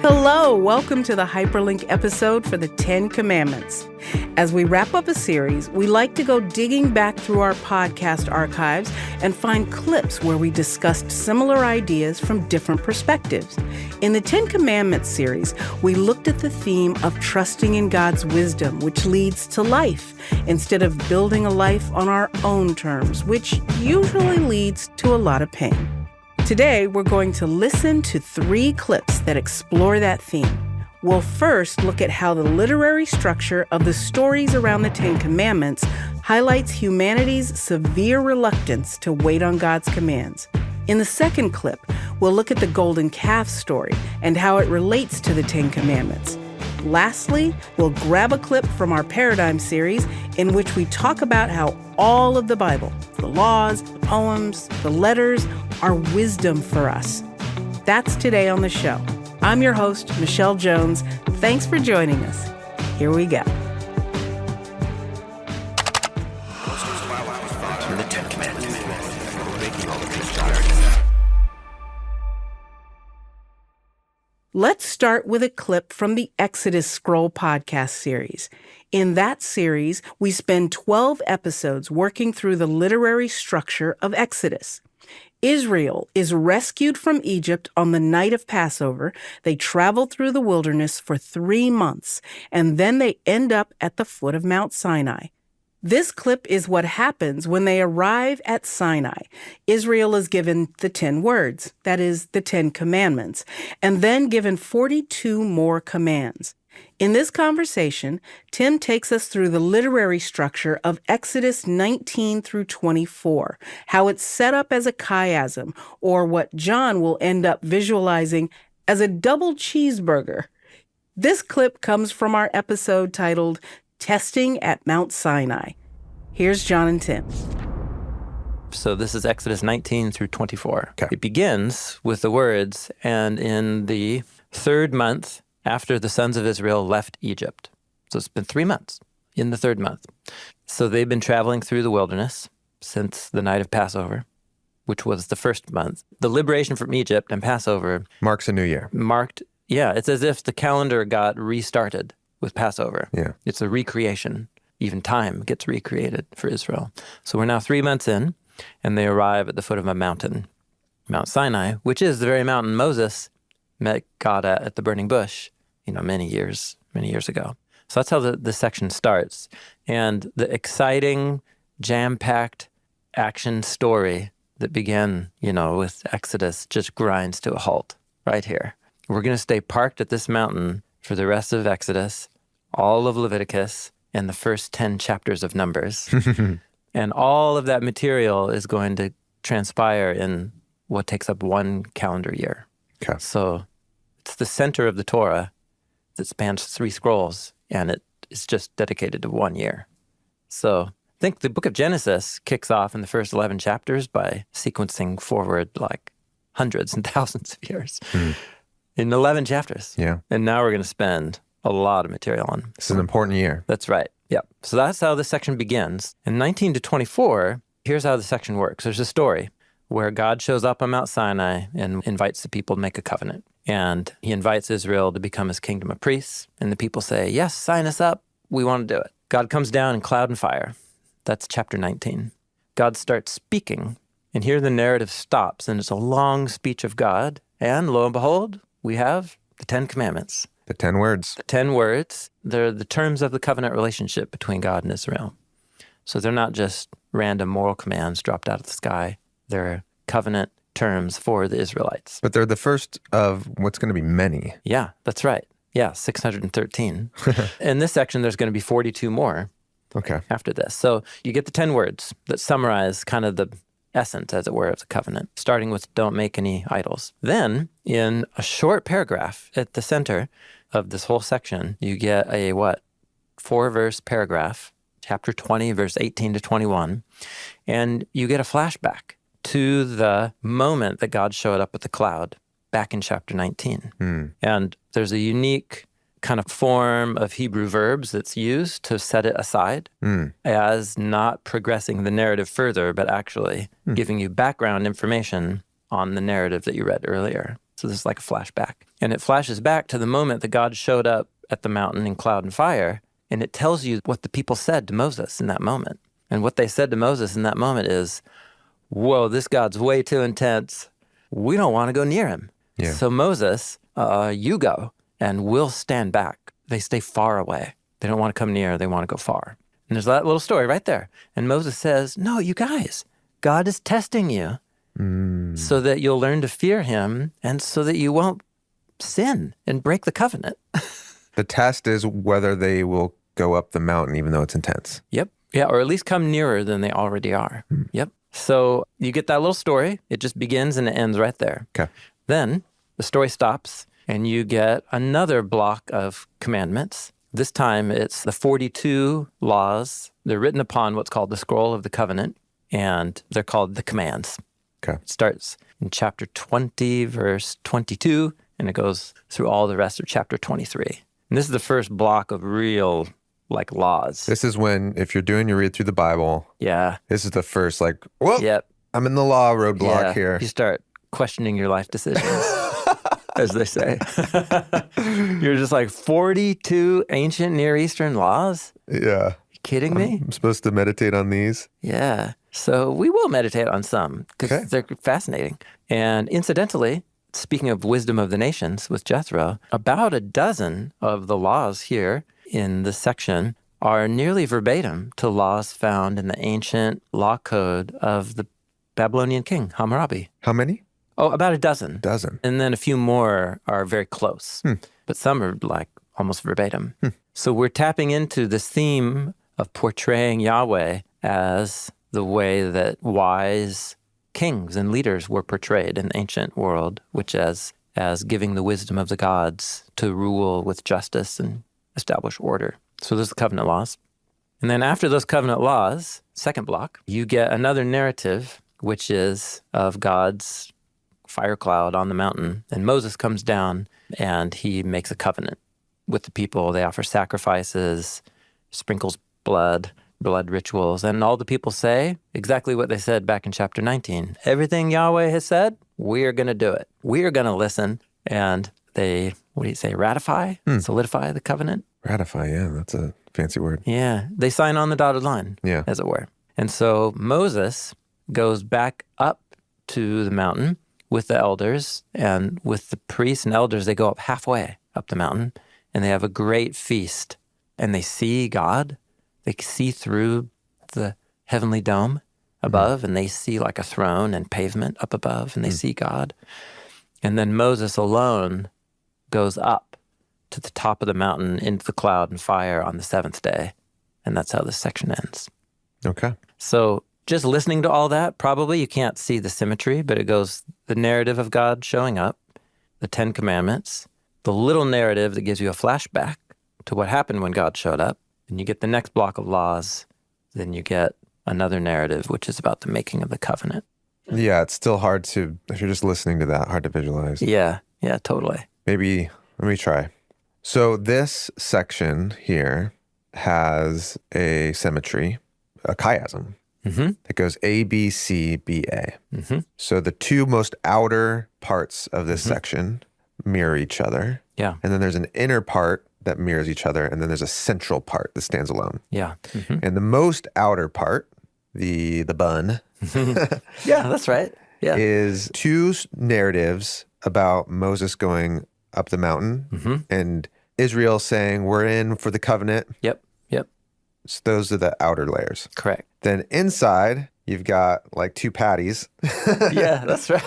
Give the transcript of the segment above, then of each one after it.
Hello, welcome to the Hyperlink episode for the 10 Commandments. As we wrap up a series, we like to go digging back through our podcast archives and find clips where we discussed similar ideas from different perspectives. In the 10 Commandments series, we looked at the theme of trusting in God's wisdom, which leads to life, instead of building a life on our own terms, which usually leads to a lot of pain. Today, we're going to listen to 3 clips that explore that theme. We'll first look at how the literary structure of the stories around the 10 Commandments highlights humanity's severe reluctance to wait on God's commands. In the second clip, we'll look at the golden calf story and how it relates to the 10 Commandments. Lastly, we'll grab a clip from our Paradigm series in which we talk about how all of the Bible, the laws, the poems, the letters, are wisdom for us. That's today on the show. I'm your host, Michelle Jones. Thanks for joining us. Here we go. Let's start with a clip from the Exodus Scroll podcast series. In that series, we spend 12 episodes working through the literary structure of Exodus. Israel is rescued from Egypt on the night of Passover. They travel through the wilderness for 3 months, and then they end up at the foot of Mount Sinai. This clip is what happens when they arrive at Sinai. Israel is given the 10 words, that is, the 10 commandments, and then given 42 more commands. In this conversation, Tim takes us through the literary structure of Exodus 19 through 24, how it's set up as a chiasm, or what Jon will end up visualizing as a double cheeseburger. This clip comes from our episode titled Testing at Mount Sinai. Here's Jon and Tim. So this is Exodus 19 through 24. Okay. It begins with the words, and in the 3rd month after the sons of Israel left Egypt. So it's been 3 months in the 3rd month. So they've been traveling through the wilderness since the night of Passover, which was the 1st month. The liberation from Egypt and Passover Marks a new year. It's as if the calendar got restarted with Passover. Yeah. It's a recreation. Even time gets recreated for Israel. So we're now 3 months in, and they arrive at the foot of a mountain, Mount Sinai, which is the very mountain Moses met God at the burning bush, many years ago. So that's how this section starts. And the exciting, jam-packed action story that began, with Exodus just grinds to a halt right here. We're going to stay parked at this mountain for the rest of Exodus, all of Leviticus, and the first 10 chapters of Numbers. And all of that material is going to transpire in what takes up 1 calendar year. Okay. So it's the center of the Torah that spans 3 scrolls, and it is just dedicated to 1 year. So I think the book of Genesis kicks off in the first 11 chapters by sequencing forward like hundreds and thousands of years in 11 chapters. Yeah. And now we're going to spend a lot of material on. This is an important year. That's right. Yeah. So that's how this section begins. In 19 to 24, here's how the section works. There's a story where God shows up on Mount Sinai and invites the people to make a covenant. And he invites Israel to become his kingdom of priests. And the people say, yes, sign us up. We want to do it. God comes down in cloud and fire. That's chapter 19. God starts speaking. And here the narrative stops. And it's a long speech of God. And lo and behold, we have the 10 Commandments. The 10 words. The 10 words, they're the terms of the covenant relationship between God and Israel. So they're not just random moral commands dropped out of the sky. They're covenant terms for the Israelites. But they're the first of what's going to be many. Yeah, that's right. Yeah, 613. In this section, there's going to be 42 more after this. So you get the 10 words that summarize kind of the essence, as it were, of the covenant, starting with don't make any idols. Then, in a short paragraph at the center of this whole section, you get a 4-verse paragraph, chapter 20, verse 18 to 21, and you get a flashback to the moment that God showed up with the cloud back in chapter 19. And there's a unique kind of form of Hebrew verbs that's used to set it aside as not progressing the narrative further, but actually giving you background information on the narrative that you read earlier. So this is like a flashback. And it flashes back to the moment that God showed up at the mountain in cloud and fire, and it tells you what the people said to Moses in that moment. And what they said to Moses in that moment is, whoa, this God's way too intense. We don't want to go near him. Yeah. So Moses, you go, and we'll stand back. They stay far away. They don't want to come near. They want to go far. And there's that little story right there. And Moses says, no, you guys, God is testing you so that you'll learn to fear him and so that you won't sin and break the covenant. The test is whether they will go up the mountain, even though it's intense. Yep. Yeah, or at least come nearer than they already are. Yep. So you get that little story. It just begins and it ends right there. Okay. Then the story stops and you get another block of commandments. This time it's the 42 laws. They're written upon what's called the scroll of the covenant, and they're called the commands. Okay. It starts in chapter 20, verse 22, and it goes through all the rest of chapter 23. And this is the first block of real, like, laws. This is when, if you're doing your read through the Bible, Yeah. this is the first, like, whoa, Yep. I'm in the law roadblock Yeah. here. You start questioning your life decisions, as they say. You're just like, 42 ancient Near Eastern laws? Yeah. You kidding me? I'm supposed to meditate on these. Yeah. So we will meditate on some because Okay. they're fascinating. And incidentally, speaking of wisdom of the nations with Jethro, about a dozen of the laws here in this section are nearly verbatim to laws found in the ancient law code of the Babylonian king, Hammurabi. How many? Oh, about a dozen. Dozen. And then a few more are very close, but some are like almost verbatim. So we're tapping into this theme of portraying Yahweh as the way that wise kings and leaders were portrayed in the ancient world, which as giving the wisdom of the gods to rule with justice and establish order. So those are the covenant laws. And then after those covenant laws, second block, you get another narrative, which is of God's fire cloud on the mountain. And Moses comes down and he makes a covenant with the people. They offer sacrifices, sprinkles blood rituals. And all the people say exactly what they said back in chapter 19. Everything Yahweh has said, we are going to do it. We are going to listen. And they, ratify, solidify the covenant? Ratify, yeah, that's a fancy word. Yeah, they sign on the dotted line, Yeah. as it were. And so Moses goes back up to the mountain with the elders, and with the priests and elders, they go up halfway up the mountain, and they have a great feast. And they see God. They see through the heavenly dome above, and they see like a throne and pavement up above, and they see God. And then Moses alone goes up to the top of the mountain into the cloud and fire on the seventh day. And that's how this section ends. Okay. So just listening to all that, probably you can't see the symmetry, but it goes the narrative of God showing up, the 10 Commandments, the little narrative that gives you a flashback to what happened when God showed up, and you get the next block of laws, then you get another narrative, which is about the making of the covenant. Yeah, it's still hard to, if you're just listening to that, hard to visualize. Yeah, totally. Maybe, let me try. So this section here has a symmetry, a chiasm. That goes A, B, C, B, A. So the two most outer parts of this section mirror each other. Yeah. And then there's an inner part that mirrors each other. And then there's a central part that stands alone. Yeah. And the most outer part, the bun, Yeah, that's right. Yeah. is two narratives about Moses going up the mountain and Israel saying, we're in for the covenant. Yep. So those are the outer layers. Correct. Then inside, you've got like two patties. Yeah, that's right.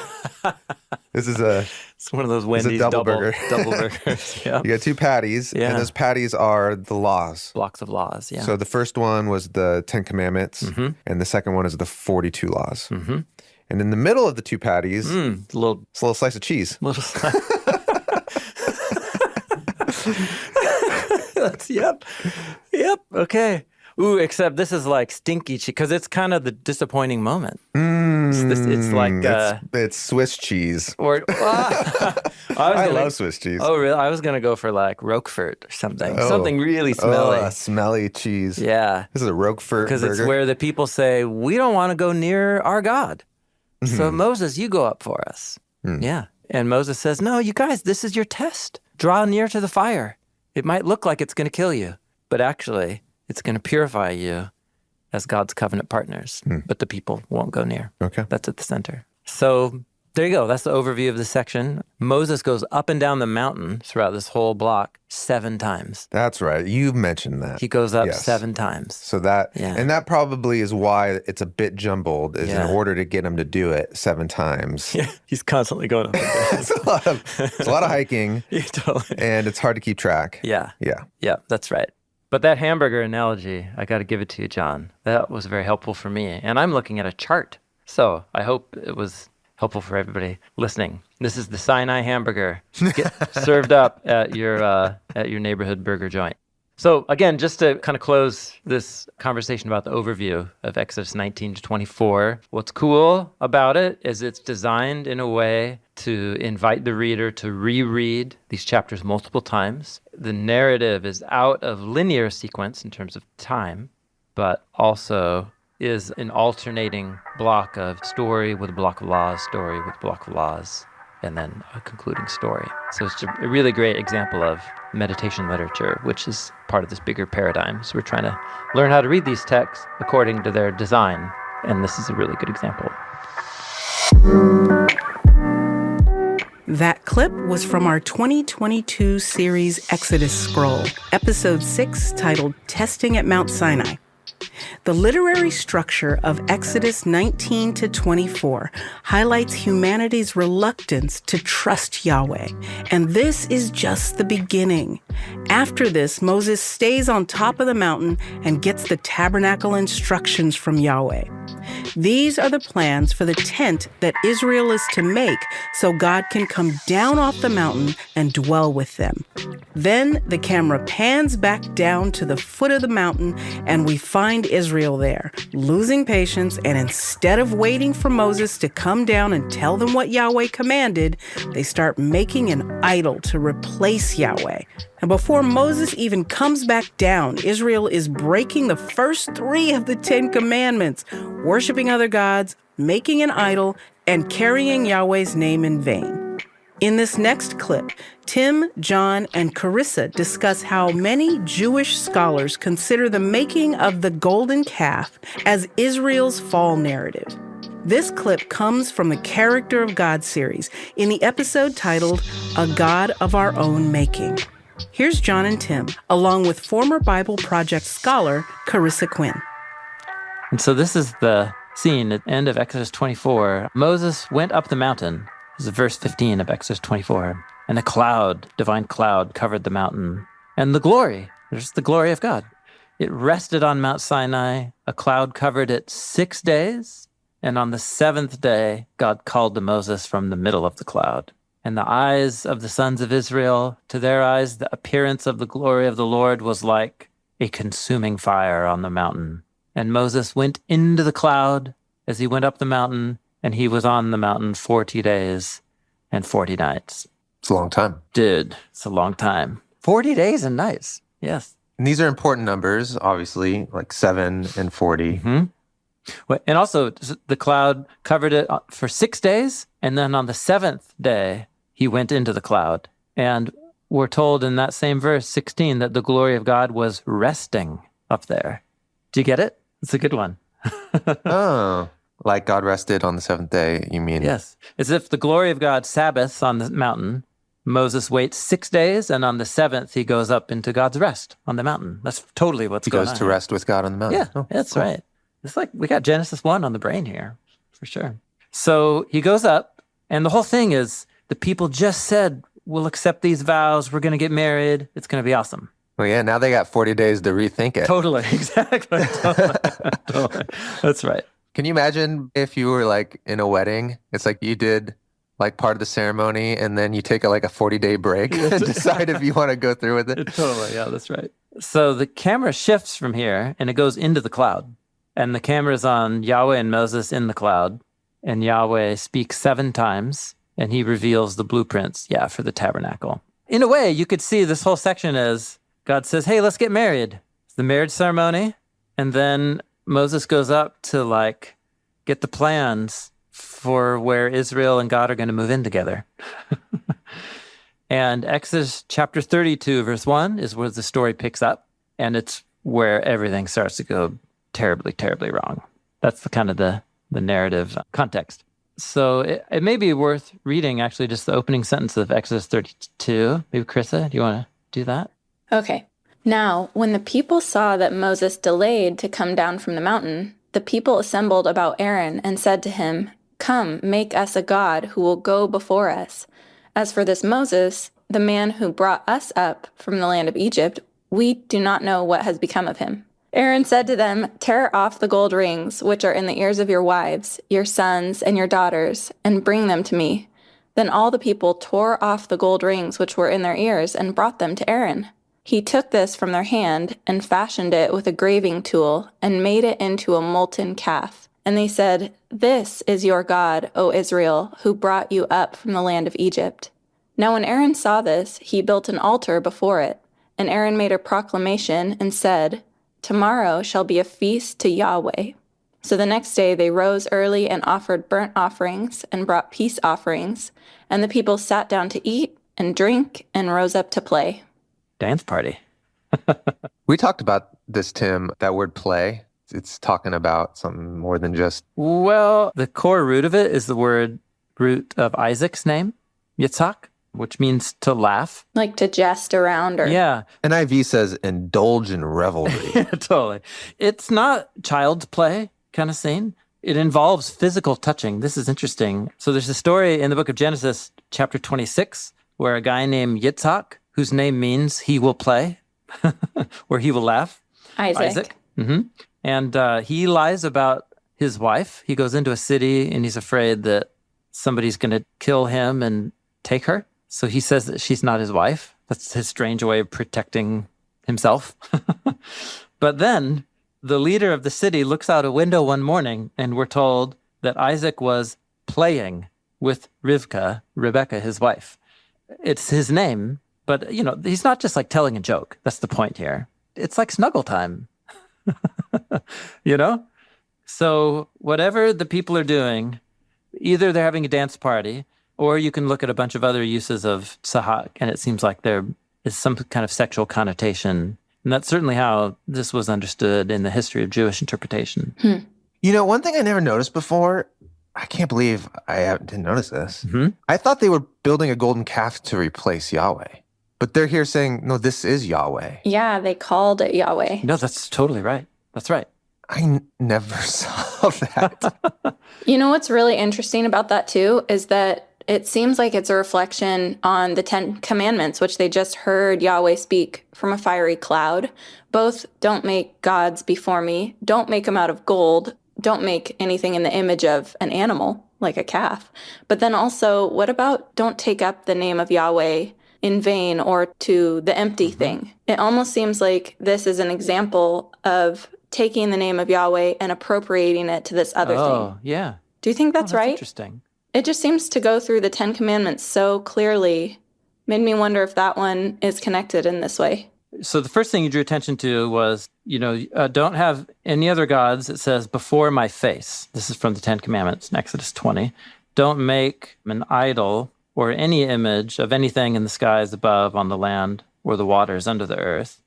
This is It's one of those Wendy's double burger. double burgers. Yeah. You got two patties, Yeah. and those patties are the laws. Blocks of laws. Yeah. So the first one was the 10 Commandments, and the second one is the 42 laws. And in the middle of the two patties, it's little a little slice of cheese. Yep. Okay. Ooh, except this is like stinky cheese because it's kind of the disappointing moment. It's like it's Swiss cheese. I love Swiss cheese. Oh, really? I was gonna go for like Roquefort or something. Something really smelly. Oh, smelly cheese. Yeah. This is a Roquefort Because burger. it's where the people say, we don't want to go near our God. So Moses, you go up for us. Yeah. And Moses says, no, you guys, this is your test. Draw near to the fire. It might look like it's going to kill you, but actually it's going to purify you as God's covenant partners. But the people won't go near. Okay. That's at the center. So there you go. That's the overview of this section. Moses goes up and down the mountain throughout this whole block 7 times. That's right. You mentioned that. He goes up Yes. 7 times. So that, Yeah. and that probably is why it's a bit jumbled, is Yeah. in order to get him to do it 7 times. Yeah, he's constantly going up and down. It's a lot of hiking, Yeah, totally. and it's hard to keep track. Yeah. Yeah. Yeah, that's right. But that hamburger analogy, I got to give it to you, Jon. That was very helpful for me. And I'm looking at a chart. So I hope it was helpful for everybody listening. This is the Sinai hamburger served up at your neighborhood burger joint. So again, just to kind of close this conversation about the overview of Exodus 19 to 24, what's cool about it is it's designed in a way to invite the reader to reread these chapters multiple times. The narrative is out of linear sequence in terms of time, but also is an alternating block of story with a block of laws, story with a block of laws, and then a concluding story. So it's a really great example of meditation literature, which is part of this bigger paradigm. So we're trying to learn how to read these texts according to their design, and this is a really good example. That clip was from our 2022 series Exodus Scroll, episode 6, titled Testing at Mount Sinai. The literary structure of Exodus 19 to 24 highlights humanity's reluctance to trust Yahweh, and this is just the beginning. After this, Moses stays on top of the mountain and gets the tabernacle instructions from Yahweh. These are the plans for the tent that Israel is to make so God can come down off the mountain and dwell with them. Then the camera pans back down to the foot of the mountain and we find Israel there, losing patience, and instead of waiting for Moses to come down and tell them what Yahweh commanded, they start making an idol to replace Yahweh. And before Moses even comes back down, Israel is breaking the first 3 of the 10 commandments, worshiping other gods, making an idol, and carrying Yahweh's name in vain. In this next clip, Tim, Jon, and Carissa discuss how many Jewish scholars consider the making of the golden calf as Israel's fall narrative. This clip comes from the Character of God series in the episode titled A God of Our Own Making. Here's Jon and Tim, along with former BibleProject scholar Carissa Quinn. And so this is the scene at the end of Exodus 24. Moses went up the mountain. This is verse 15 of Exodus 24. And a cloud, divine cloud, covered the mountain. And the glory, there's the glory of God. It rested on Mount Sinai. A cloud covered it 6 days. And on the 7th day, God called to Moses from the middle of the cloud. And the eyes of the sons of Israel, to their eyes, the appearance of the glory of the Lord was like a consuming fire on the mountain. And Moses went into the cloud as he went up the mountain, and he was on the mountain 40 days and 40 nights. It's a long time. Dude, it's a long time. 40 days and nights, yes. And these are important numbers, obviously, like 7 and 40. Mm-hmm. And also, the cloud covered it for 6 days, and then on the 7th day, he went into the cloud. And we're told in that same verse, 16, that the glory of God was resting up there. Do you get it? It's a good one. Oh, like God rested on the 7th day, you mean? Yes. As if the glory of God sabbaths on the mountain. Moses waits 6 days, and on the 7th, he goes up into God's rest on the mountain. That's totally what's going on. He goes to rest with God on the mountain. Yeah, Oh, that's cool. right. It's like we got Genesis 1 on the brain here, for sure. So he goes up, and the whole thing is the people just said, we'll accept these vows, we're going to get married, it's going to be awesome. Well, yeah, now they got 40 days to rethink it. Totally, exactly. Totally. That's right. Can you imagine if you were like in a wedding? It's like you did like part of the ceremony and then you take a 40-day break and decide if you want to go through with it. Totally, yeah, that's right. So the camera shifts from here and it goes into the cloud. And the camera's on Yahweh and Moses in the cloud. And Yahweh speaks 7 times and he reveals the blueprints, for the tabernacle. In a way, you could see this whole section as God says, hey, let's get married. It's the marriage ceremony. And then Moses goes up to get the plans for where Israel and God are going to move in together. And Exodus chapter 32, verse 1 is where the story picks up, and it's where everything starts to go terribly, terribly wrong. That's the kind of the narrative context. So it may be worth reading, actually, just the opening sentence of Exodus 32. Maybe Carissa, do you want to do that? Okay. Now, when the people saw that Moses delayed to come down from the mountain, the people assembled about Aaron and said to him, "Come, make us a god who will go before us. As for this Moses, the man who brought us up from the land of Egypt, we do not know what has become of him." Aaron said to them, "Tear off the gold rings which are in the ears of your wives, your sons, and your daughters, and bring them to me." Then all the people tore off the gold rings which were in their ears and brought them to Aaron. He took this from their hand and fashioned it with a graving tool and made it into a molten calf. And they said, "This is your God, O Israel, who brought you up from the land of Egypt." Now when Aaron saw this, he built an altar before it. And Aaron made a proclamation and said, "Tomorrow shall be a feast to Yahweh." So the next day they rose early and offered burnt offerings and brought peace offerings. And the people sat down to eat and drink and rose up to play. Dance party. We talked about this, Tim, that word play. It's talking about something more than just... Well, the core root of it is the root of Isaac's name, Yitzhak, which means to laugh. Like to jest around or... Yeah. NIV says indulge in revelry. Yeah, totally. It's not child's play kind of scene. It involves physical touching. This is interesting. So there's a story in the book of Genesis, chapter 26, where a guy named Yitzhak, whose name means he will play, or he will laugh. Isaac. Mm-hmm. And he lies about his wife. He goes into a city and he's afraid that somebody's going to kill him and take her. So he says that she's not his wife. That's his strange way of protecting himself. But then the leader of the city looks out a window one morning and we're told that Isaac was playing with Rebecca, his wife. It's his name, but he's not just like telling a joke. That's the point here. It's like snuggle time. So whatever the people are doing, either they're having a dance party, or you can look at a bunch of other uses of sahak, and it seems like there is some kind of sexual connotation. And that's certainly how this was understood in the history of Jewish interpretation. One thing I never noticed before, I can't believe I didn't notice this. Mm-hmm. I thought they were building a golden calf to replace Yahweh. But they're here saying, no, this is Yahweh. Yeah, they called it Yahweh. No, that's totally right. That's right. I never saw that. What's really interesting about that, too, is that it seems like it's a reflection on the 10 Commandments, which they just heard Yahweh speak from a fiery cloud. Both, don't make gods before me, don't make them out of gold, don't make anything in the image of an animal, like a calf. But then also, what about don't take up the name of Yahweh in vain or to the empty thing? It almost seems like this is an example of taking the name of Yahweh and appropriating it to this other thing. Oh, yeah. Do you think that's right? Interesting. It just seems to go through the 10 Commandments so clearly. Made me wonder if that one is connected in this way. So the first thing you drew attention to was, don't have any other gods, it says, before my face. This is from the 10 Commandments in Exodus 20. Don't make an idol or any image of anything in the skies above, on the land, or the waters under the earth.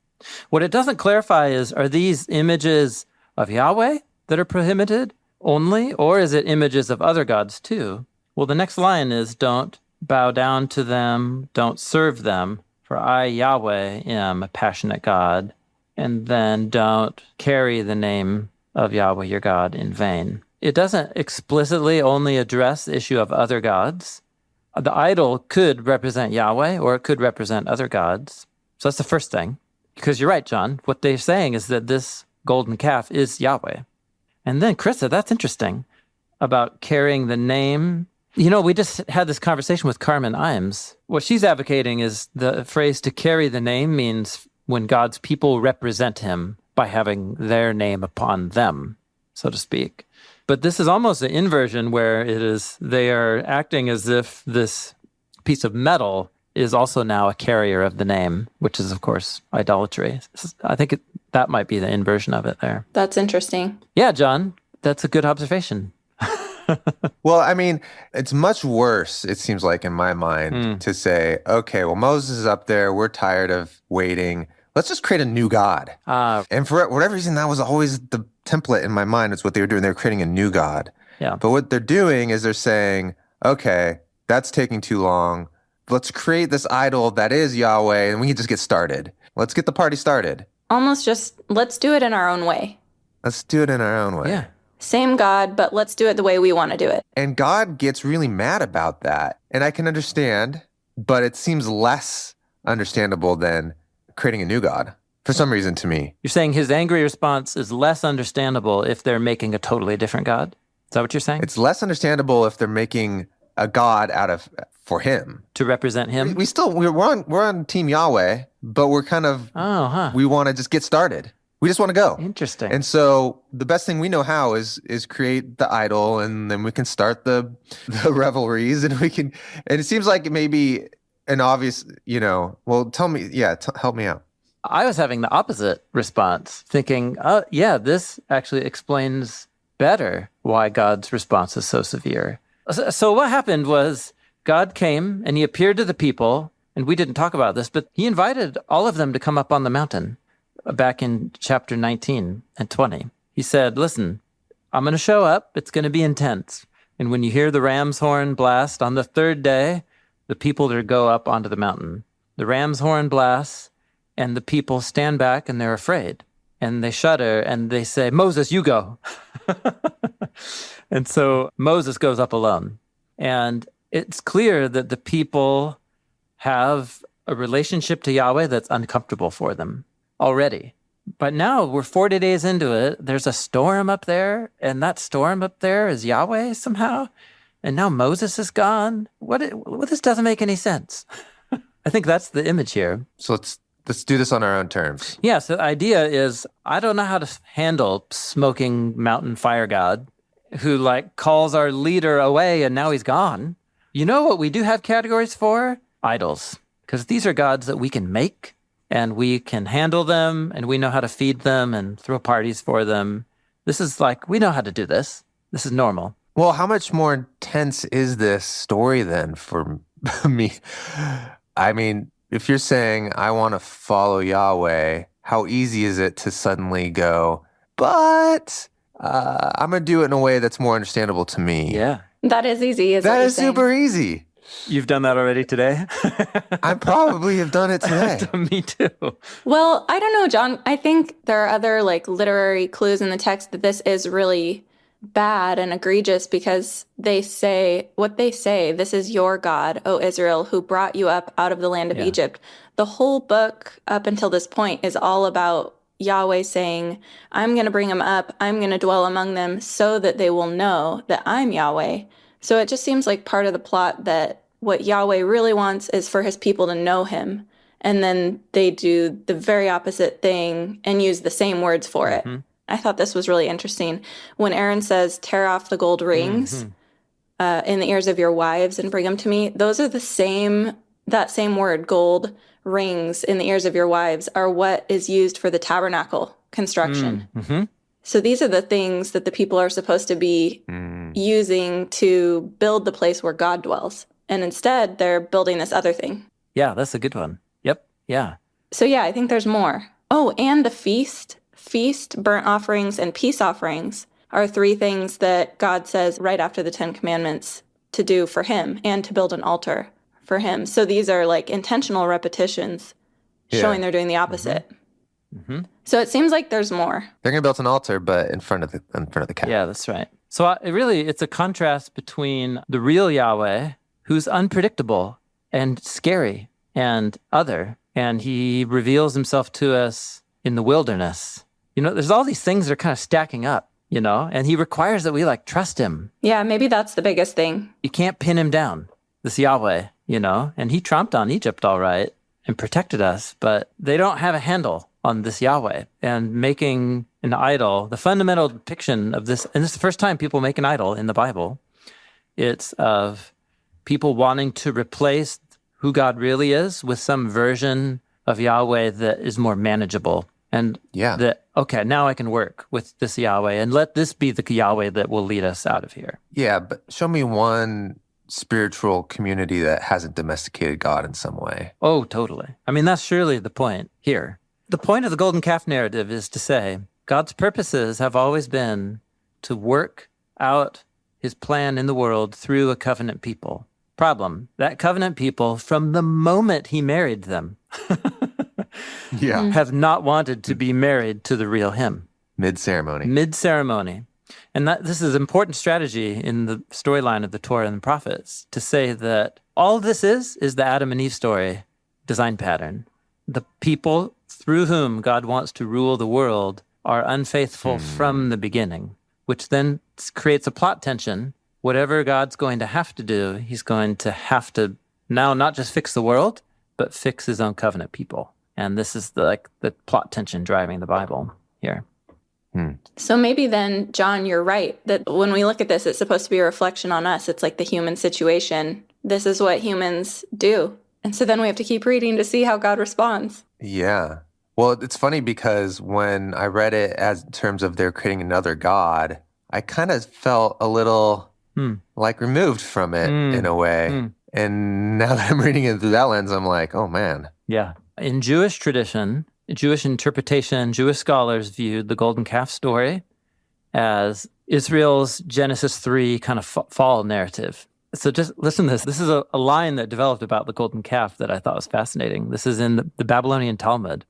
What it doesn't clarify is, are these images of Yahweh that are prohibited only, or is it images of other gods too? Well, the next line is, don't bow down to them, don't serve them, for I, Yahweh, am a passionate God. And then don't carry the name of Yahweh your God in vain. It doesn't explicitly only address the issue of other gods. The idol could represent Yahweh, or it could represent other gods. So that's the first thing. Because you're right, John. What they're saying is that this golden calf is Yahweh. And then, Carissa, that's interesting about carrying the name. We just had this conversation with Carmen Imes. What she's advocating is the phrase to carry the name means when God's people represent him by having their name upon them, so to speak. But this is almost an inversion where they are acting as if this piece of metal is also now a carrier of the name, which is, of course, idolatry. I think that might be the inversion of it there. That's interesting. Yeah, John, that's a good observation. Well, I mean, it's much worse, it seems like, in my mind, to say, okay, well, Moses is up there. We're tired of waiting. Let's just create a new God. And for whatever reason, that was always the template in my mind. It's what they were doing. They were creating a new God. Yeah. But what they're doing is they're saying, okay, that's taking too long. Let's create this idol that is Yahweh, and we can just get started. Let's get the party started. Almost just, let's do it in our own way. Let's do it in our own way. Yeah. Same God, but let's do it the way we want to do it. And God gets really mad about that. And I can understand, but it seems less understandable than creating a new God for some reason to me. You're saying his angry response is less understandable if they're making a totally different God? Is that what you're saying? It's less understandable if they're making a God for him. To represent him? We're on Team Yahweh, but we're kind of, we want to just get started. We just want to go. Interesting. And so the best thing we know how is create the idol, and then we can start the revelries, and it seems like it may be an obvious, well, tell me, help me out. I was having the opposite response, thinking, this actually explains better why God's response is so severe. So what happened was God came and he appeared to the people, and we didn't talk about this, but he invited all of them to come up on the mountain back in chapter 19 and 20. He said, listen, I'm going to show up. It's going to be intense. And when you hear the ram's horn blast on the third day, the people are to go up onto the mountain. The ram's horn blasts, and the people stand back and they're afraid. And they shudder and they say, Moses, you go. And so Moses goes up alone. And it's clear that the people have a relationship to Yahweh that's uncomfortable for them already. But now we're 40 days into it. There's a storm up there, and that storm up there is Yahweh somehow. And now Moses is gone. This doesn't make any sense. I think that's the image here. So let's do this on our own terms. Yeah, so the idea is, I don't know how to handle smoking mountain fire god who calls our leader away and now he's gone. You know what we do have categories for? Idols. Because these are gods that we can make, and we can handle them, and we know how to feed them and throw parties for them. This is we know how to do this. This is normal. Well, how much more intense is this story then for me? I mean, if you're saying, I want to follow Yahweh, how easy is it to suddenly go, but I'm going to do it in a way that's more understandable to me? Yeah. That is easy. That is super easy. You've done that already today? I probably have done it today. Me too. Well, I don't know, Jon. I think there are other literary clues in the text that this is really bad and egregious, because they say, this is your God, O Israel, who brought you up out of the land of Egypt. The whole book up until this point is all about Yahweh saying, I'm going to bring them up, I'm going to dwell among them so that they will know that I'm Yahweh. So it just seems like part of the plot that what Yahweh really wants is for his people to know him. And then they do the very opposite thing and use the same words for it. I thought this was really interesting. When Aaron says, tear off the gold rings in the ears of your wives and bring them to me, those are that same word, gold rings in the ears of your wives, are what is used for the tabernacle construction. So these are the things that the people are supposed to be using to build the place where God dwells. And instead, they're building this other thing. Yeah, that's a good one. Yep. Yeah. So yeah, I think there's more. Oh, and the feast, burnt offerings, and peace offerings are three things that God says right after the 10 Commandments to do for him, and to build an altar for him. So these are intentional repetitions showing they're doing the opposite. So it seems like there's more. They're going to build an altar, but in front of the calf. Yeah, that's right. So it's a contrast between the real Yahweh, who's unpredictable and scary and other, and he reveals himself to us in the wilderness. There's all these things that are kind of stacking up, and he requires that we trust him. Yeah, maybe that's the biggest thing. You can't pin him down, this Yahweh, and he tromped on Egypt all right and protected us, but they don't have a handle on this Yahweh. And making an idol, the fundamental depiction of this, and this is the first time people make an idol in the Bible, it's of people wanting to replace who God really is with some version of Yahweh that is more manageable And okay, now I can work with this Yahweh, and let this be the Yahweh that will lead us out of here. Yeah, but show me one spiritual community that hasn't domesticated God in some way. Oh, totally. I mean, that's surely the point here. The point of the golden calf narrative is to say God's purposes have always been to work out his plan in the world through a covenant people. Problem, that covenant people, from the moment he married them, have not wanted to be married to the real him. Mid-ceremony. Mid-ceremony. And this is an important strategy in the storyline of the Torah and the prophets, to say that all this is the Adam and Eve story design pattern. The people through whom God wants to rule the world are unfaithful from the beginning, which then creates a plot tension. Whatever God's going to have to do, he's going to have to now not just fix the world, but fix his own covenant people. And this is the plot tension driving the Bible here. So maybe then, Jon, you're right, that when we look at this, it's supposed to be a reflection on us. It's like the human situation. This is what humans do. And so then we have to keep reading to see how God responds. Yeah. Well, it's funny because when I read it as in terms of they're creating another God, I kind of felt a little like removed from it in a way. And now that I'm reading it through that lens, I'm like, oh man. Yeah. In Jewish tradition, Jewish interpretation, Jewish scholars viewed the golden calf story as Israel's Genesis 3 kind of fall narrative. So just listen to this. This is a line that developed about the golden calf that I thought was fascinating. This is in the Babylonian Talmud.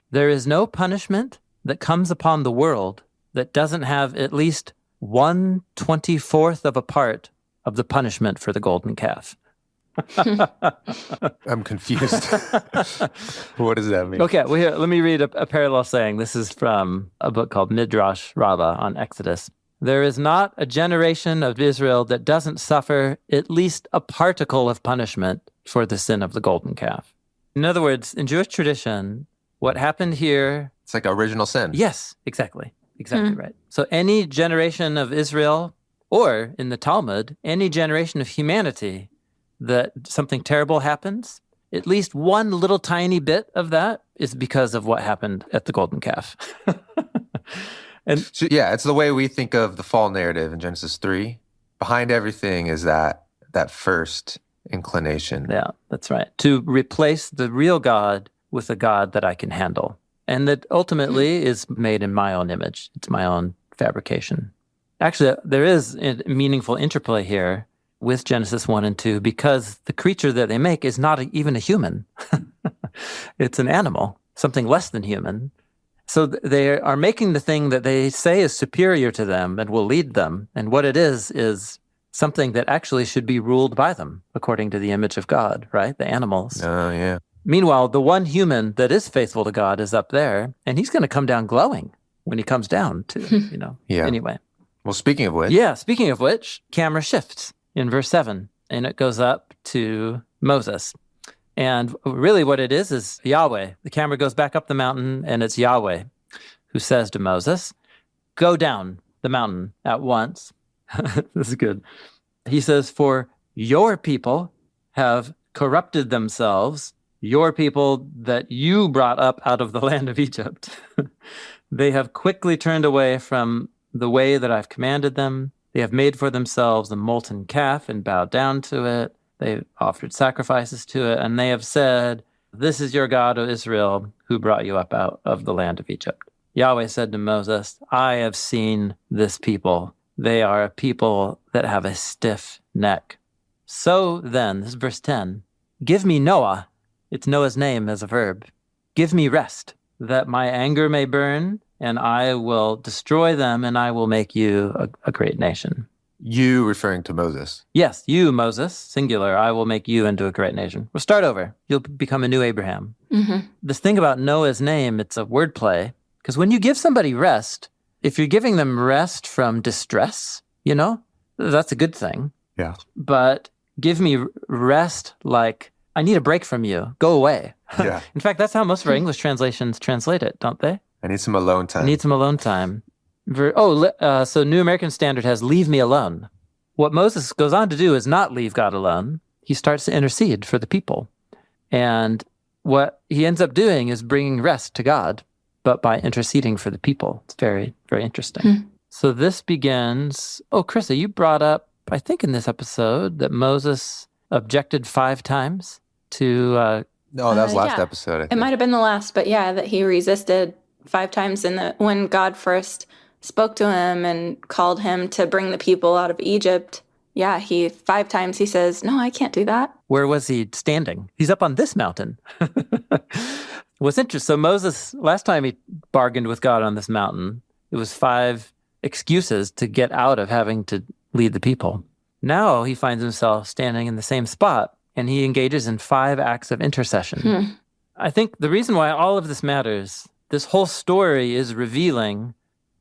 There is no punishment that comes upon the world that doesn't have at least 1/24th of a part of the punishment for the golden calf. I'm confused. What does that mean? Okay, well, here, let me read a parallel saying. This is from a book called Midrash Rabbah on Exodus. There is not a generation of Israel that doesn't suffer at least a particle of punishment for the sin of the golden calf. In other words, in Jewish tradition, what happened here... It's like original sin. Yes, exactly. Exactly right. So any generation of Israel, or in the Talmud, any generation of humanity that something terrible happens, at least one little tiny bit of that is because of what happened at the golden calf. And so, yeah, it's the way we think of the fall narrative in Genesis 3. Behind everything is that first inclination. Yeah, that's right. To replace the real God with a God that I can handle. And that ultimately is made in my own image. It's my own fabrication. Actually, there is a meaningful interplay here with Genesis 1 and 2 because the creature that they make is not even a human. It's an animal, something less than human. So they are making the thing that they say is superior to them and will lead them. And what it is something that actually should be ruled by them according to the image of God, right? The animals. Oh, yeah. Meanwhile, the one human that is faithful to God is up there, and he's going to come down glowing when he comes down too, Yeah. Anyway. Well, speaking of which. Yeah, speaking of which, camera shifts in verse 7, and it goes up to Moses. And really what it is Yahweh. The camera goes back up the mountain, and it's Yahweh who says to Moses, go down the mountain at once. This is good. He says, for your people have corrupted themselves, your people that you brought up out of the land of Egypt. They have quickly turned away from the way that I've commanded them. They have made for themselves a molten calf and bowed down to it. They've offered sacrifices to it, and they have said, this is your God, O Israel, who brought you up out of the land of Egypt. Yahweh said to Moses, I have seen this people. They are a people that have a stiff neck. So then, this is verse 10, give me Noah. It's Noah's name as a verb. Give me rest, that my anger may burn, and I will destroy them, and I will make you a great nation. You referring to Moses. Yes, you, Moses, singular, I will make you into a great nation. We'll start over. You'll become a new Abraham. Mm-hmm. This thing about Noah's name, it's a wordplay, because when you give somebody rest, if you're giving them rest from distress, that's a good thing. Yeah. But give me rest like, I need a break from you. Go away. Yeah. In fact, that's how most of our English translations translate it, don't they? I need some alone time. I need some alone time. So New American Standard has leave me alone. What Moses goes on to do is not leave God alone. He starts to intercede for the people. And what he ends up doing is bringing rest to God. but by interceding for the people. It's very, very interesting. So this begins, Carissa, you brought up, I think in this episode, that Moses objected 5 times to... No, that was last episode, I think. It might have been the last, but that he resisted 5 times when God first spoke to him and called him to bring the people out of Egypt. Yeah, 5 times he says, no, I can't do that. Where was he standing? He's up on this mountain. What's interesting, so Moses, last time he bargained with God on this mountain, it was 5 excuses to get out of having to lead the people. Now he finds himself standing in the same spot, and he engages in 5 acts of intercession. I think the reason why all of this matters, this whole story is revealing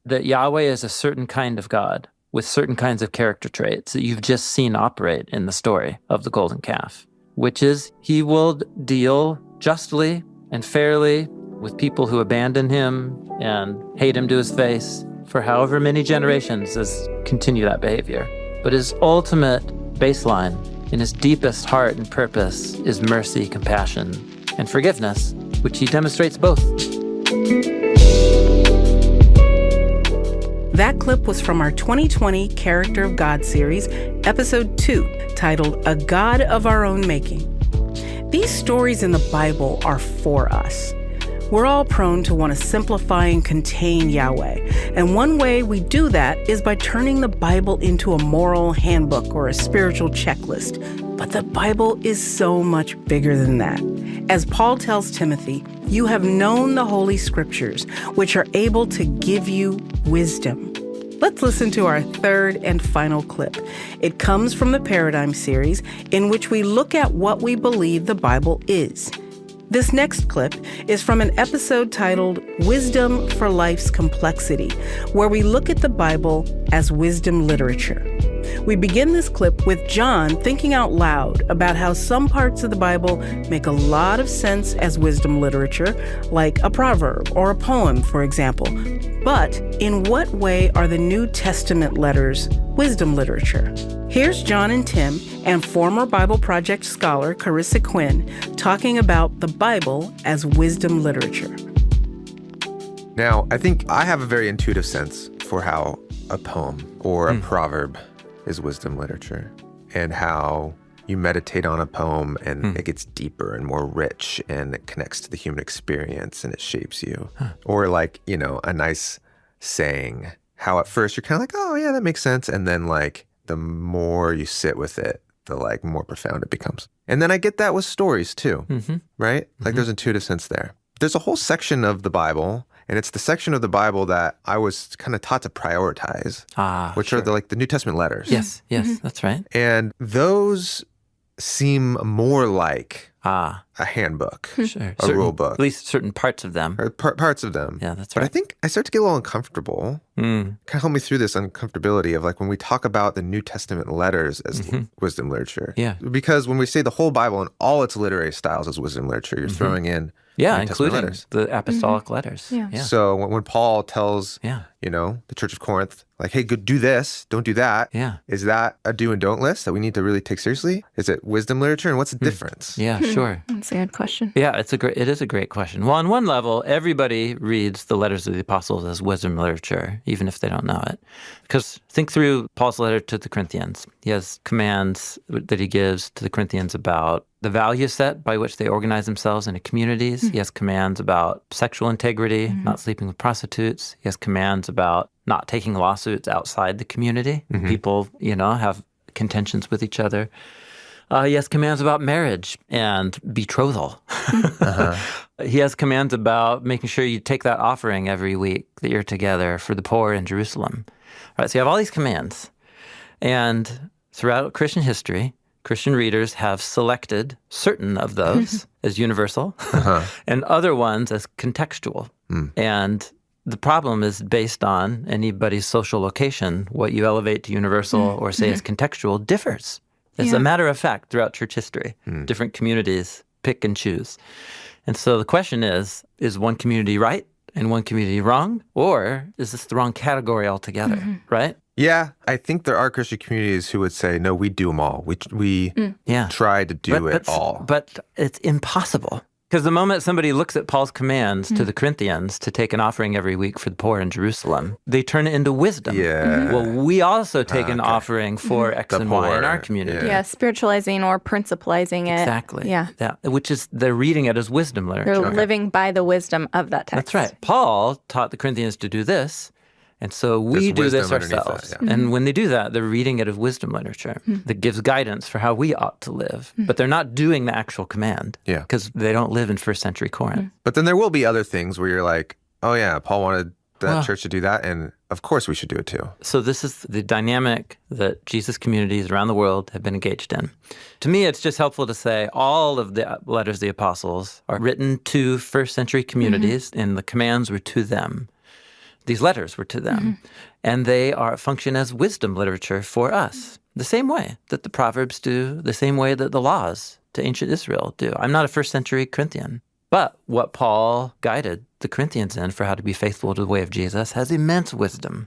that Yahweh is a certain kind of God with certain kinds of character traits that you've just seen operate in the story of the golden calf, which is he will deal justly and fairly with people who abandon him and hate him to his face for however many generations as continue that behavior. But his ultimate baseline, in his deepest heart and purpose, is mercy, compassion, and forgiveness, which he demonstrates both. That clip was from our 2020 Character of God series, episode 2, titled A God of Our Own Making. These stories in the Bible are for us. We're all prone to want to simplify and contain Yahweh, and one way we do that is by turning the Bible into a moral handbook or a spiritual checklist. But the Bible is so much bigger than that. As Paul tells Timothy, you have known the Holy Scriptures, which are able to give you wisdom. Let's listen to our 3rd and final clip. It comes from the Paradigm series, in which we look at what we believe the Bible is. This next clip is from an episode titled Wisdom for Life's Complexity, where we look at the Bible as wisdom literature. We begin this clip with Jon thinking out loud about how some parts of the Bible make a lot of sense as wisdom literature, like a proverb or a poem, for example. But in what way are the New Testament letters wisdom literature? Here's Jon and Tim and former BibleProject scholar Carissa Quinn talking about the Bible as wisdom literature. Now, I think I have a very intuitive sense for how a poem or a proverb is wisdom literature, and how you meditate on a poem and it gets deeper and more rich and it connects to the human experience and it shapes you. Or like, a nice saying, how at first you're kind of like, oh yeah, that makes sense. And then like the more you sit with it, the like more profound it becomes. And then I get that with stories too, right? Like there's intuitive sense there. There's a whole section of the Bible, and it's the section of the Bible that I was kind of taught to prioritize, which are the New Testament letters. Yes, that's right. And those seem more like a handbook, a rule book. At least certain parts of them. Or parts of them. Yeah, that's right. But right. I think I start to get a little uncomfortable. Kind of help me through this uncomfortability of like when we talk about the New Testament letters as wisdom literature. Yeah. Because when we say the whole Bible and all its literary styles as wisdom literature, you're throwing in including letters. The apostolic letters. Yeah. So when Paul tells, the Church of Corinth, like, hey, go do this, don't do that. Yeah. Is that a do and don't list that we need to really take seriously? Is it wisdom literature? And what's the difference? Yeah, sure. That's a good question. Yeah, it is a great question. Well, on one level, everybody reads the letters of the apostles as wisdom literature, even if they don't know it. Because think through Paul's letter to the Corinthians. He has commands that he gives to the Corinthians about the value set by which they organize themselves into communities. He has commands about sexual integrity, not sleeping with prostitutes. He has commands about not taking lawsuits outside the community. People, have contentions with each other. He has commands about marriage and betrothal. He has commands about making sure you take that offering every week that you're together for the poor in Jerusalem. All right, so you have all these commands. And throughout Christian history, Christian readers have selected certain of those as universal and other ones as contextual. And the problem is based on anybody's social location. What you elevate to universal or say as contextual differs. As a matter of fact, throughout church history, different communities pick and choose. And so the question is one community right and one community wrong? Or is this the wrong category altogether, right? Yeah, I think there are Christian communities who would say, no, we do them all. We try to do it all. But it's impossible. Because the moment somebody looks at Paul's commands to the Corinthians to take an offering every week for the poor in Jerusalem, they turn it into wisdom. Yeah. Well, we also take an offering for X and Y in our community. Yeah, spiritualizing or principalizing it. Exactly. Yeah. Which is, they're reading it as wisdom literature. They're living by the wisdom of that text. That's right. Paul taught the Corinthians to do this, and so we do this ourselves. And when they do that, they're reading it as wisdom literature that gives guidance for how we ought to live. But they're not doing the actual command because they don't live in first century Corinth. But then there will be other things where you're like, oh yeah, Paul wanted that church to do that, and of course we should do it too. So this is the dynamic that Jesus communities around the world have been engaged in. To me, it's just helpful to say all of the letters of the apostles are written to first century communities, and the commands were to them. These letters were to them, and they function as wisdom literature for us, the same way that the Proverbs do, the same way that the laws to ancient Israel do. I'm not a first century Corinthian, but what Paul guided the Corinthians in for how to be faithful to the way of Jesus has immense wisdom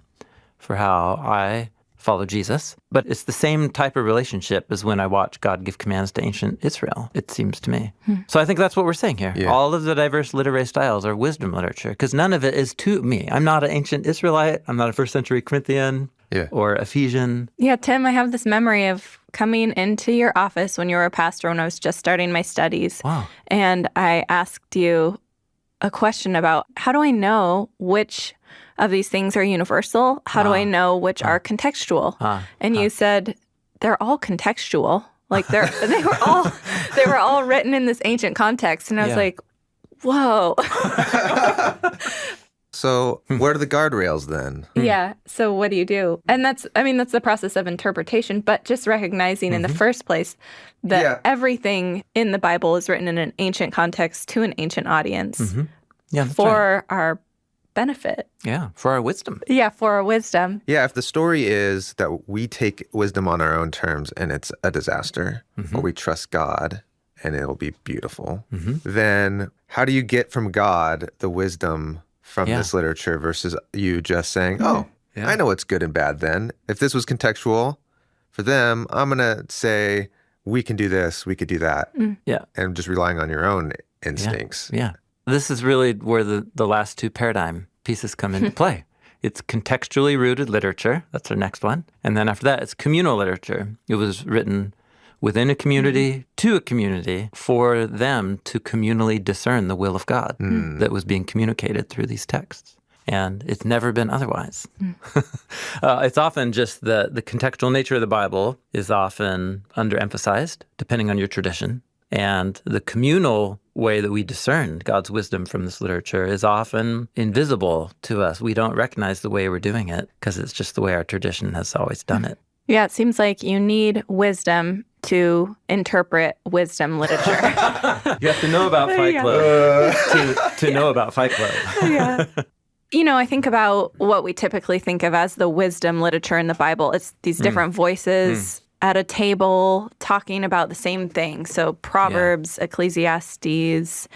for how I follow Jesus. But it's the same type of relationship as when I watch God give commands to ancient Israel, it seems to me. So I think that's what we're saying here. Yeah. All of the diverse literary styles are wisdom literature because none of it is to me. I'm not an ancient Israelite. I'm not a first century Corinthian or Ephesian. Yeah, Tim, I have this memory of coming into your office when you were a pastor when I was just starting my studies. Wow. And I asked you a question about how do I know which of these things are universal? How do I know which are contextual? And you said they're all contextual. Like they were all written in this ancient context. And I was like, whoa. So what are the guardrails then? Yeah. So what do you do? And that's the process of interpretation, but just recognizing in the first place that everything in the Bible is written in an ancient context to an ancient audience for our benefit. Yeah, for our wisdom. Yeah, for our wisdom. Yeah, if the story is that we take wisdom on our own terms and it's a disaster, or we trust God and it'll be beautiful, then how do you get from God the wisdom from this literature versus you just saying, I know what's good and bad then. If this was contextual for them, I'm going to say, we can do this, we could do that. And just relying on your own instincts. Yeah. This is really where the last two paradigm pieces come into play. It's contextually rooted literature. That's our next one. And then after that, it's communal literature. It was written within a community, to a community, for them to communally discern the will of God that was being communicated through these texts. And it's never been otherwise. It's often just the contextual nature of the Bible is often underemphasized, depending on your tradition. And the communal way that we discern God's wisdom from this literature is often invisible to us. We don't recognize the way we're doing it because it's just the way our tradition has always done it. Yeah, it seems like you need wisdom to interpret wisdom literature. You have to know about Fight Club to know about Fight Club. Yeah. You know, I think about what we typically think of as the wisdom literature in the Bible. It's these different voices at a table talking about the same thing. So Proverbs, Ecclesiastes,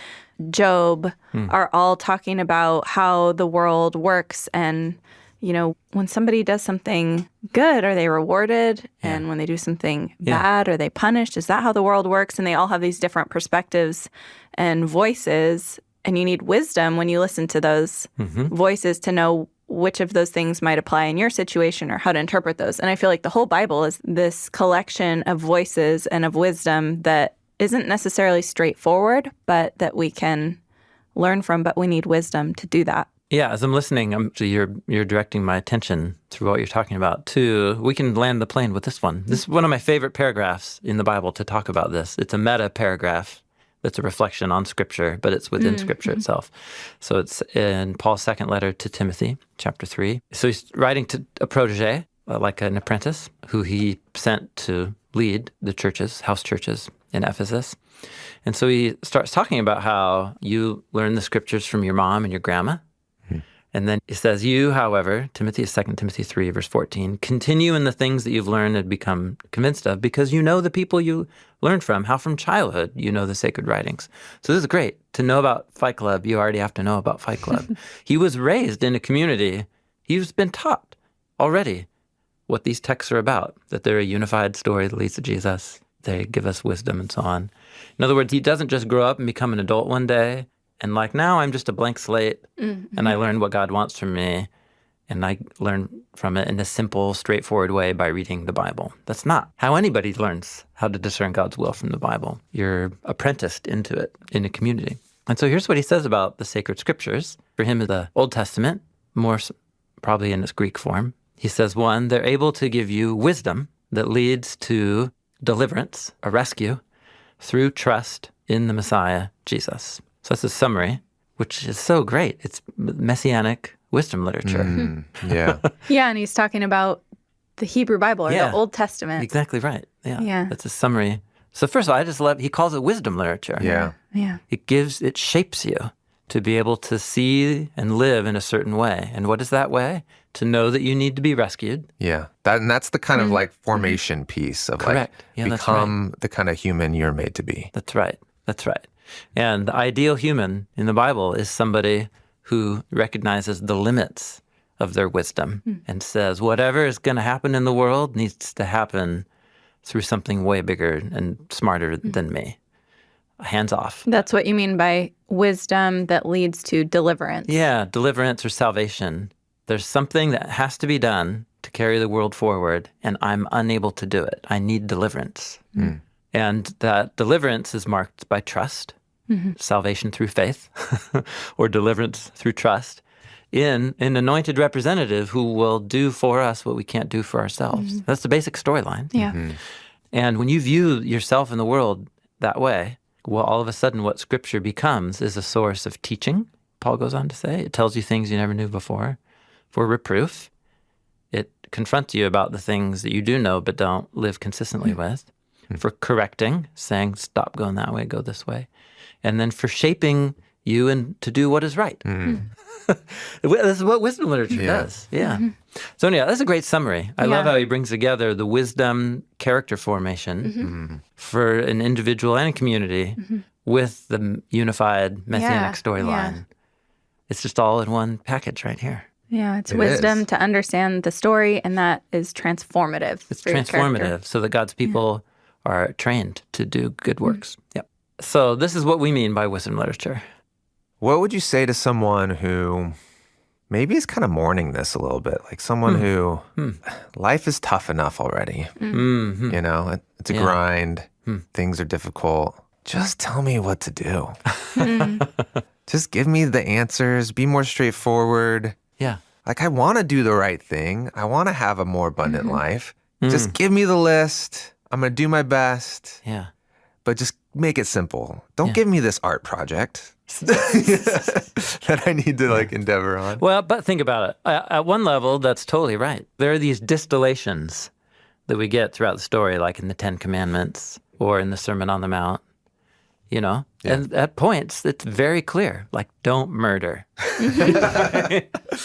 Job are all talking about how the world works. And, you know, when somebody does something good, are they rewarded? And when they do something bad, are they punished? Is that how the world works? And they all have these different perspectives and voices. And you need wisdom when you listen to those voices to know which of those things might apply in your situation or how to interpret those. And I feel like the whole Bible is this collection of voices and of wisdom that isn't necessarily straightforward, but that we can learn from, but we need wisdom to do that. Yeah, as I'm listening, you're directing my attention through what you're talking about to, we can land the plane with this one. This is one of my favorite paragraphs in the Bible to talk about this. It's a meta paragraph. That's a reflection on Scripture, but it's within Scripture itself. So it's in Paul's second letter to Timothy, chapter 3. So he's writing to a protege, like an apprentice, who he sent to lead the churches, house churches in Ephesus. And so he starts talking about how you learn the Scriptures from your mom and your grandma. And then he says, you, however, Timothy is 2 Timothy 3, verse 14, continue in the things that you've learned and become convinced of, because you know the people you learned from, how from childhood you know the sacred writings. So this is great. To know about Fight Club, you already have to know about Fight Club. He was raised in a community. He's been taught already what these texts are about, that they're a unified story that leads to Jesus. They give us wisdom and so on. In other words, he doesn't just grow up and become an adult one day and like, now I'm just a blank slate and I learn what God wants from me and I learn from it in a simple, straightforward way by reading the Bible. That's not how anybody learns how to discern God's will from the Bible. You're apprenticed into it in a community. And so here's what he says about the sacred scriptures. For him, the Old Testament, more probably in its Greek form. He says, 1, they're able to give you wisdom that leads to deliverance, a rescue, through trust in the Messiah, Jesus. So that's a summary, which is so great. It's messianic wisdom literature. Yeah. Yeah, and he's talking about the Hebrew Bible or the Old Testament. Exactly right. Yeah. That's a summary. So first of all, he calls it wisdom literature. Yeah. Yeah. It shapes you to be able to see and live in a certain way. And what is that way? To know that you need to be rescued. Yeah. That's the kind of like formation piece of Correct. like become the kind of human you're made to be. That's right. That's right. And the ideal human in the Bible is somebody who recognizes the limits of their wisdom and says, whatever is going to happen in the world needs to happen through something way bigger and smarter than me. Hands off. That's what you mean by wisdom that leads to deliverance. Yeah, deliverance or salvation. There's something that has to be done to carry the world forward, and I'm unable to do it. I need deliverance. And that deliverance is marked by trust, salvation through faith, or deliverance through trust, in an anointed representative who will do for us what we can't do for ourselves. That's the basic storyline. Yeah. And when you view yourself in the world that way, well, all of a sudden what Scripture becomes is a source of teaching, Paul goes on to say. It tells you things you never knew before. For reproof, it confronts you about the things that you do know but don't live consistently with. For correcting, saying, stop going that way, go this way. And then for shaping you and to do what is right. This is what wisdom literature does. Yeah. So anyhow, that's a great summary. I love how he brings together the wisdom character formation for an individual and a community with the unified messianic storyline. Yeah. It's just all in one package right here. Yeah, it's It wisdom is. to understand the story, and that is transformative. It's for your transformative character. so that God's people are trained to do good works. Yep. So this is what we mean by wisdom literature. What would you say to someone who maybe is kind of mourning this a little bit? Like someone who life is tough enough already. You know, it's a grind. Things are difficult. Just tell me what to do. Just give me the answers. Be more straightforward. Yeah. Like, I want to do the right thing. I want to have a more abundant life. Just give me the list. I'm going to do my best. Yeah. But just make it simple. Don't give me this art project that I need to like endeavor on. Well, but think about it. At one level, that's totally right. There are these distillations that we get throughout the story, like in the 10 Commandments or in the Sermon on the Mount, you know? And at points, it's very clear, like, don't murder.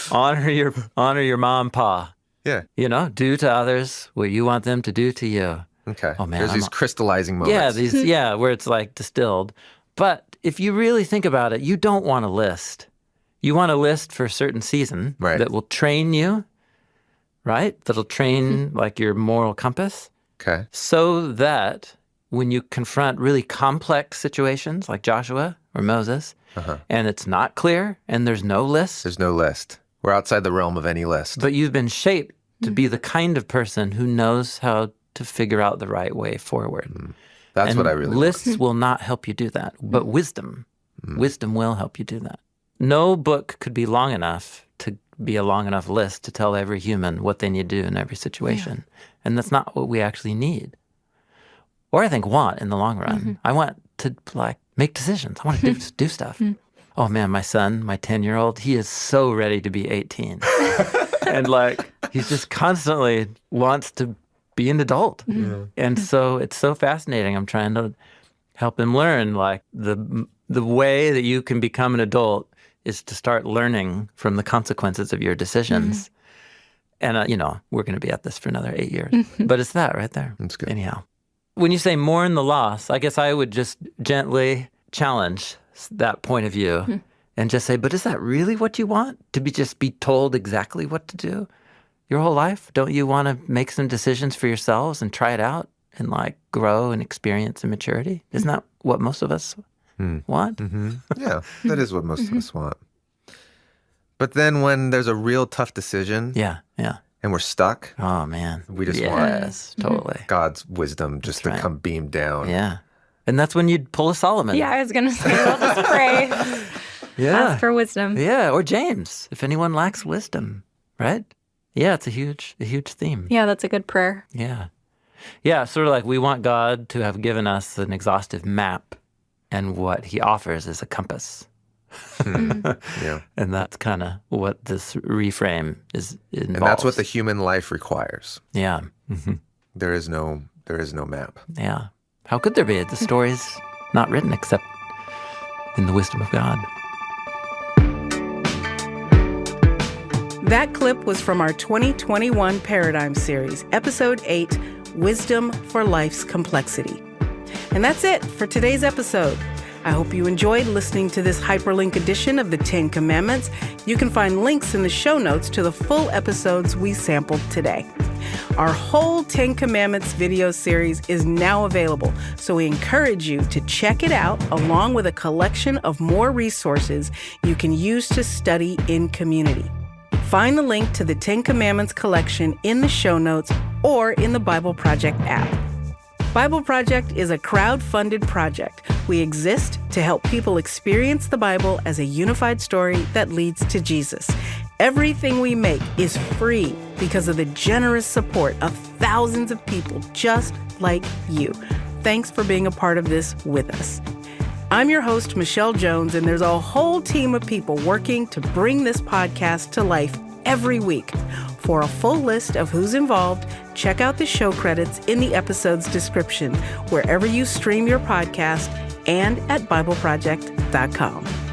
honor your mom and pa. Yeah. You know, do to others what you want them to do to you. Okay. Oh, man, There's these crystallizing moments. Where it's like distilled. But if you really think about it, you don't want a list. You want a list for a certain season that will train you, right? That'll train like your moral compass. Okay. So that when you confront really complex situations like Joshua or Moses, and it's not clear and there's no list. There's no list. We're outside the realm of any list. But you've been shaped to be the kind of person who knows how to figure out the right way forward. That's and what I really lists will not help you do that, but wisdom will help you do that. No book could be long enough to be a long enough list to tell every human what they need to do in every situation. And that's not what we actually need. Or I think want in the long run. I want to like make decisions. I want to do stuff. Oh man, my son, my 10-year-old, he is so ready to be 18. And like, he's just constantly wants to be an adult. And so it's so fascinating. I'm trying to help him learn like the way that you can become an adult is to start learning from the consequences of your decisions. And, you know, we're going to be at this for another 8 years. But it's that right there. That's good. Anyhow, when you say mourn the loss, I guess I would just gently challenge that point of view and just say, but is that really what you want? To just be told exactly what to do your whole life? Don't you want to make some decisions for yourselves and try it out and like grow and experience in maturity. Isn't that what most of us want? Mm-hmm. Yeah, that is what most of us want. But then when there's a real tough decision, and we're stuck, oh man, we just want totally God's wisdom just to come beam down. Yeah, and that's when you'd pull a Solomon. Yeah, I was gonna say, we'll just pray. Ask for wisdom. Yeah, or James, if anyone lacks wisdom, right? Yeah, it's a huge theme. Yeah, that's a good prayer. Yeah. Yeah, sort of like we want God to have given us an exhaustive map, and what he offers is a compass. Yeah. And that's kind of what this reframe is involves. And that's what the human life requires. Yeah. Mm-hmm. There is no map. Yeah. How could there be? The story's not written except in the wisdom of God. That clip was from our 2021 Paradigm Series, Episode 8, Wisdom for Life's Complexity. And that's it for today's episode. I hope you enjoyed listening to this hyperlink edition of the 10 Commandments. You can find links in the show notes to the full episodes we sampled today. Our whole 10 Commandments video series is now available, so we encourage you to check it out along with a collection of more resources you can use to study in community. Find the link to the 10 Commandments collection in the show notes or in the BibleProject app. BibleProject is a crowd-funded project. We exist to help people experience the Bible as a unified story that leads to Jesus. Everything we make is free because of the generous support of thousands of people just like you. Thanks for being a part of this with us. I'm your host, Michelle Jones, and there's a whole team of people working to bring this podcast to life every week. For a full list of who's involved, check out the show credits in the episode's description, wherever you stream your podcast, and at BibleProject.com.